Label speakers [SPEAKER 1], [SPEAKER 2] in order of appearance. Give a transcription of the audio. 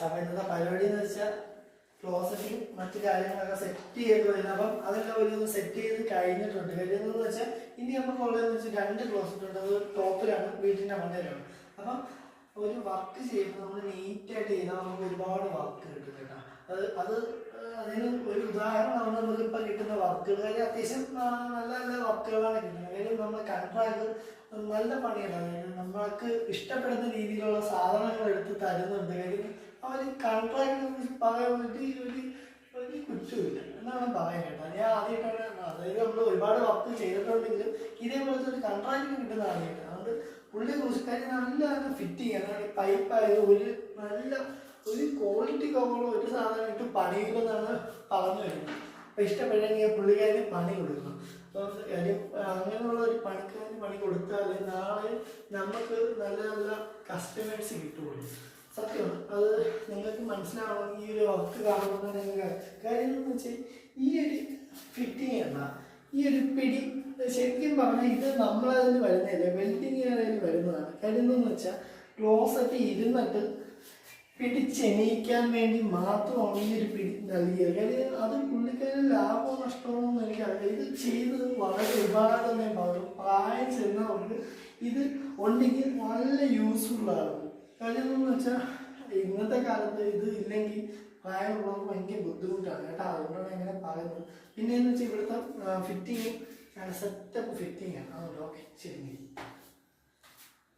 [SPEAKER 1] സമയം പരിപാടി എന്ന് വെച്ചാൽ ക്ലോസറ്റും മറ്റു കാര്യങ്ങളൊക്കെ സെറ്റ് ചെയ്ത് വരുന്നത്. അപ്പം അതെല്ലാം ഒരു സെറ്റ് ചെയ്ത് കഴിഞ്ഞിട്ടുണ്ട്. കഴിഞ്ഞതെന്ന് വെച്ചാൽ ഇനി നമുക്ക് ഉള്ളതെന്ന് വെച്ചാൽ 2 ക്ലോസറ്റ് ഉണ്ട്. അത് ടോപ്പിലാണ്, വീട്ടിൻ്റെ മണ്ടയിലാണ്. അപ്പം ഒരു വർക്ക് ചെയ്യുമ്പോൾ നമ്മൾ നീറ്റായിട്ട് ചെയ്താൽ നമുക്ക് ഒരുപാട് വർക്ക് കിട്ടും കേട്ടോ. അതിന് ഒരു ഉദാഹരണമാണ് നമുക്കിപ്പോൾ കിട്ടുന്ന വർക്കുകൾ. കാര്യം അത്യാവശ്യം നല്ല നല്ല വർക്കുകളാണ് കിട്ടുന്നത്. കാര്യം നമ്മൾ കൺട്രാക്ട് നല്ല പണിയാണ്. നമ്മൾക്ക് ഇഷ്ടപ്പെടുന്ന രീതിയിലുള്ള സാധനങ്ങൾ എടുത്ത് തരുന്നുണ്ട്. കാര്യം അവർ കൺട്രാക്ട് പറയാൻ വേണ്ടി ഒരു കുറ്റമില്ല എന്നാണ് പറയാൻ കേട്ടോ. ഞാൻ ആദ്യമായിട്ടാണ്, അതായത് നമ്മൾ ഒരുപാട് വർക്ക് ചെയ്തിട്ടുണ്ടെങ്കിലും ഇതേപോലത്തെ ഒരു കൺട്രാക്ട് കിട്ടുന്ന ആദ്യമായിട്ട്. അതുകൊണ്ട് പുള്ളി കൃഷിക്കാരി നല്ല ഫിറ്റിങ് ആണ്. പൈപ്പായത് ഒരു ക്വാളിറ്റി കുറവുള്ള ഒരു സാധനം ഇട്ട് പണിയില്ലെന്നാണ് പറഞ്ഞു വരുന്നത്. അപ്പം ഇഷ്ടപ്പെടുകയാണെങ്കിൽ പുള്ളിക്കാരന് പണി കൊടുക്കണം. അപ്പം കാര്യം അങ്ങനെയുള്ള ഒരു പണിക്കാരന് പണി കൊടുത്താൽ നാളെ നമുക്ക് നല്ല നല്ല കസ്റ്റമേഴ്സ് കിട്ടുള്ളൂ. സത്യമാണ്. അത് നിങ്ങൾക്ക് മനസ്സിലാവണമെങ്കിൽ ഈ ഒരു വർക്ക് കാണുമ്പോൾ നിങ്ങൾക്ക് കാര്യം എന്ന് വെച്ചാൽ ഈ ഒരു ഫിറ്റിങ് അല്ല, ഈ ഒരു പിടി ശരിക്കും പറഞ്ഞാൽ ഇത് നമ്മളതിന് വരുന്നില്ല, വെൽഡിങ് അതിൽ വരുന്നതാണ്. കാര്യം എന്തെന്ന് വെച്ചാൽ ക്ലോസറ്റ് ഇരുന്നിട്ട് പിടിച്ചെണീക്കാൻ വേണ്ടി മാത്രമാണ് ഈ ഒരു പിടി നൽകിയത്. കാര്യം അത് പുള്ളിക്കാരൻ ലാഭമോ നഷ്ടമോ എന്ന് എനിക്കറിയാം. ഇത് ചെയ്ത് വളരെ ഒരുപാട് തന്നെ പ്രായം ചെന്നവർക്ക് ഇത് ഉണ്ടെങ്കിൽ നല്ല യൂസ്ഫുള്ളാകും. കാര്യം എന്ന് വെച്ചാൽ ഇന്നത്തെ കാലത്ത് ഇത് ഇല്ലെങ്കിൽ പ്രായമുള്ളവർക്ക് ഭയങ്കര ബുദ്ധിമുട്ടാണ് കേട്ടോ. അതുകൊണ്ടാണ് ഇങ്ങനെ പറയുന്നത്. പിന്നെ എന്ന് വെച്ചാൽ ഇവിടുത്തെ ഫിറ്റിങ് സെറ്റപ്പ് ഫിറ്റിംഗ് ആണ്. അതുകൊണ്ട് ഓക്കെ ശരി.